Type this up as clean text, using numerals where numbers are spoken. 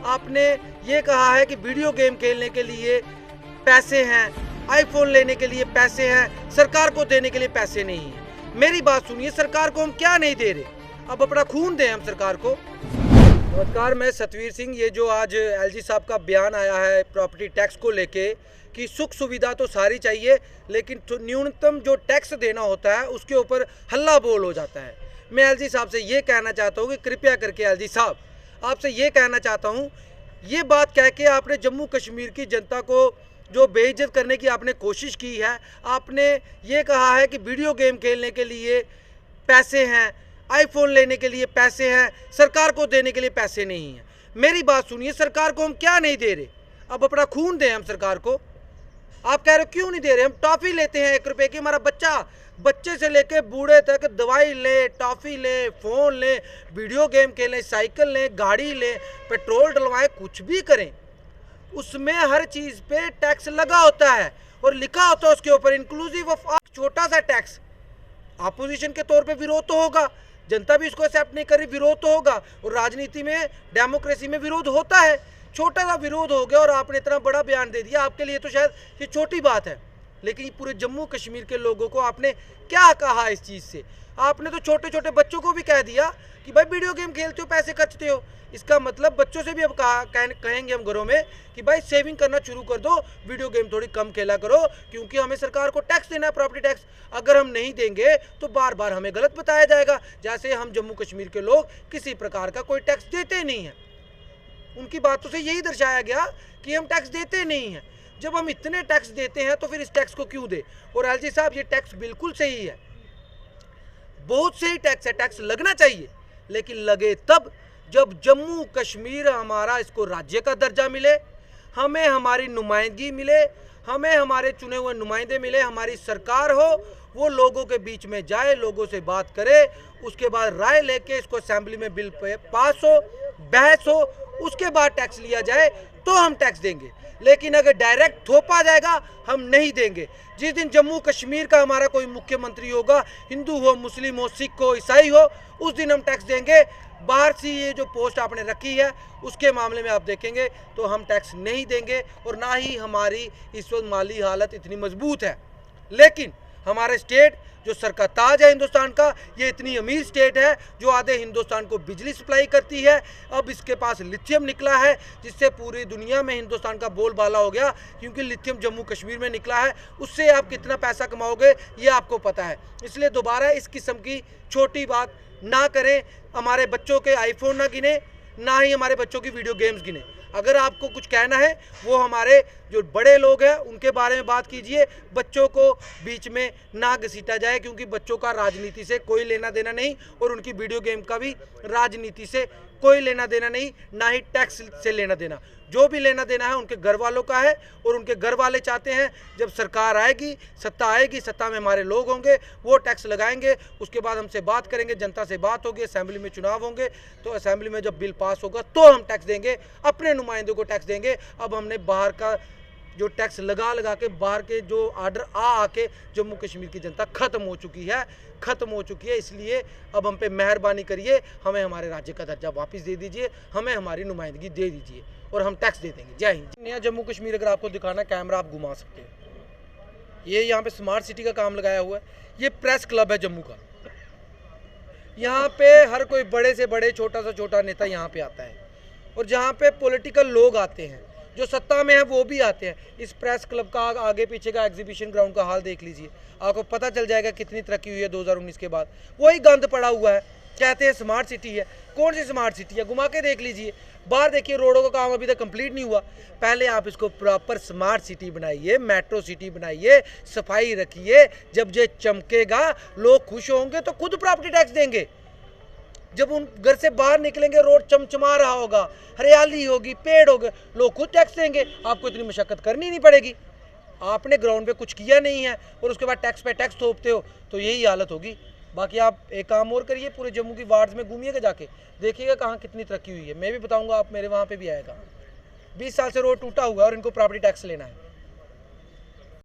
आपने ये कहा है कि वीडियो गेम खेलने के लिए पैसे हैं, आईफोन लेने के लिए पैसे हैं, सरकार को देने के लिए पैसे नहीं है। मेरी बात सुनिए, सरकार को हम क्या नहीं दे रहे, अब अपना खून दें हम सरकार को। नमस्कार, मैं सतवीर सिंह। ये जो आज एलजी साहब का बयान आया है प्रॉपर्टी टैक्स को लेके कि सुख सुविधा तो सारी चाहिए लेकिन न्यूनतम जो टैक्स देना होता है उसके ऊपर हल्ला बोल हो जाता है। मैं एलजी साहब से ये कहना चाहता हूँ कि कृपया करके एलजी साहब, आपसे ये कहना चाहता हूँ, ये बात कह के आपने जम्मू कश्मीर की जनता को जो बेइज्जत करने की आपने कोशिश की है। आपने ये कहा है कि वीडियो गेम खेलने के लिए पैसे हैं, आईफोन लेने के लिए पैसे हैं, सरकार को देने के लिए पैसे नहीं हैं। मेरी बात सुनिए, सरकार को हम क्या नहीं दे रहे, अब अपना खून दें हम सरकार को। आप कह रहे हो क्यों नहीं दे रहे, हम टॉफ़ी लेते हैं 1 रुपए की, हमारा बच्चे से लेके बूढ़े तक दवाई ले, टॉफ़ी ले, फ़ोन ले, वीडियो गेम खेलें, साइकिल लें, गाड़ी लें, पेट्रोल डलवाएं, कुछ भी करें, उसमें हर चीज़ पे टैक्स लगा होता है और लिखा होता है उसके ऊपर इंक्लूसिव ऑफ। छोटा सा टैक्स, अपोजिशन के तौर पे विरोध तो होगा, जनता भी इसको एक्सेप्ट नहीं कर रही, विरोध तो होगा, और राजनीति में, डेमोक्रेसी में विरोध होता है। छोटा सा विरोध हो गया और आपने इतना बड़ा बयान दे दिया। आपके लिए तो शायद ये छोटी बात है, लेकिन पूरे जम्मू कश्मीर के लोगों को आपने क्या कहा इस चीज़ से? आपने तो छोटे छोटे बच्चों को भी कह दिया कि भाई वीडियो गेम खेलते हो, पैसे खर्चते हो। इसका मतलब बच्चों से भी अब कहेंगे हम घरों में कि भाई सेविंग करना शुरू कर दो, वीडियो गेम थोड़ी कम खेला करो, क्योंकि हमें सरकार को टैक्स देना है, प्रॉपर्टी टैक्स। अगर हम नहीं देंगे तो बार बार हमें गलत बताया जाएगा, जैसे हम जम्मू कश्मीर के लोग किसी प्रकार का कोई टैक्स देते नहीं हैं। उनकी बातों से यही दर्शाया गया कि हम टैक्स देते नहीं हैं। जब हम इतने टैक्स देते हैं तो फिर इस टैक्स को क्यों दे? और एलजी साहब, ये टैक्स बिल्कुल सही है, बहुत सही टैक्स है, टैक्स लगना चाहिए, लेकिन लगे तब जब जम्मू कश्मीर हमारा, इसको राज्य का दर्जा मिले, हमें हमारी नुमाइंदगी मिले, हमें हमारे चुने हुए नुमाइंदे मिले, हमारी सरकार हो, वो लोगों के बीच में जाए, लोगों से बात करे, उसके बाद राय लेके इसको असेंबली में बिल पास हो, बहस हो, उसके बाद टैक्स लिया जाए तो हम टैक्स देंगे। लेकिन अगर डायरेक्ट थोपा जाएगा, हम नहीं देंगे। जिस दिन जम्मू कश्मीर का हमारा कोई मुख्यमंत्री होगा, हिंदू हो, मुस्लिम हो, सिख हो, ईसाई हो, उस दिन हम टैक्स देंगे। बाहर से ये जो पोस्ट आपने रखी है उसके मामले में आप देखेंगे तो हम टैक्स नहीं देंगे, और ना ही हमारी इस वक्त माली हालत इतनी मजबूत है। लेकिन हमारे स्टेट जो सर का ताज है हिंदुस्तान का, ये इतनी अमीर स्टेट है जो आधे हिंदुस्तान को बिजली सप्लाई करती है। अब इसके पास लिथियम निकला है, जिससे पूरी दुनिया में हिंदुस्तान का बोलबाला हो गया, क्योंकि लिथियम जम्मू कश्मीर में निकला है। उससे आप कितना पैसा कमाओगे ये आपको पता है। इसलिए दोबारा इस किस्म की छोटी बात ना करें, हमारे बच्चों के आईफोन ना गिने, ना ही हमारे बच्चों की वीडियो गेम्स गिने। अगर आपको कुछ कहना है वो हमारे जो बड़े लोग हैं उनके बारे में बात कीजिए, बच्चों को बीच में ना घसीटा जाए, क्योंकि बच्चों का राजनीति से कोई लेना देना नहीं, और उनकी वीडियो गेम का भी राजनीति से कोई लेना देना नहीं, ना ही टैक्स से लेना देना। जो भी लेना देना है उनके घर वालों का है, और उनके घर वाले चाहते हैं जब सरकार आएगी, सत्ता आएगी, सत्ता में हमारे लोग होंगे, वो टैक्स लगाएंगे, उसके बाद हमसे बात करेंगे, जनता से बात होगी, असेंबली में चुनाव होंगे, तो असेंबली में जब बिल पास होगा तो हम टैक्स देंगे, अपने नुमाइंदों को टैक्स देंगे। अब हमने बाहर का जो टैक्स लगा के, बाहर के जो आर्डर आके जम्मू कश्मीर की जनता खत्म हो चुकी है। इसलिए अब हम पे मेहरबानी करिए, हमें हमारे राज्य का दर्जा वापस दे दीजिए, हमें हमारी नुमाइंदगी दे दीजिए, और हम टैक्स दे देंगे। जय हिंद। नया जम्मू कश्मीर अगर आपको दिखाना, कैमरा आप घुमा सकते हैं। ये यहाँ पे स्मार्ट सिटी का काम लगाया हुआ है, ये प्रेस क्लब है जम्मू का। यहाँ पे हर कोई बड़े से बड़े, छोटा से छोटा नेता यहाँ पे आता है, और जहाँ पे पॉलिटिकल लोग आते हैं, जो सत्ता में है वो भी आते हैं। इस प्रेस क्लब का आगे पीछे का एग्जीबिशन ग्राउंड का हाल देख लीजिए, आपको पता चल जाएगा कितनी तरक्की हुई है 2019 के बाद। वही गंद पड़ा हुआ है, कहते हैं स्मार्ट सिटी है। कौन सी स्मार्ट सिटी है? घुमा के देख लीजिए, बाहर देखिए, रोडों का काम अभी तक कंप्लीट नहीं हुआ। पहले आप इसको प्रॉपर स्मार्ट सिटी बनाइए, मेट्रो सिटी बनाइए, सफाई रखिए। जब ये चमकेगा, लोग खुश होंगे तो खुद प्रॉपर्टी टैक्स देंगे। जब उन घर से बाहर निकलेंगे, रोड चमचमा रहा होगा, हरियाली होगी, पेड़ होगा, लोग खुद टैक्स देंगे, आपको इतनी मशक्कत करनी नहीं पड़ेगी। आपने ग्राउंड पे कुछ किया नहीं है और उसके बाद टैक्स पे टैक्स थोपते हो, तो यही हालत होगी। बाकी आप एक काम और करिए, पूरे जम्मू की वार्ड्स में घूमिएगा, जाके देखिएगा कहाँ कितनी तरक्की हुई है। मैं भी बताऊँगा, आप मेरे वहाँ पर भी आएगा। 20 साल से रोड टूटा हुआ है और इनको प्रॉपर्टी टैक्स लेना है।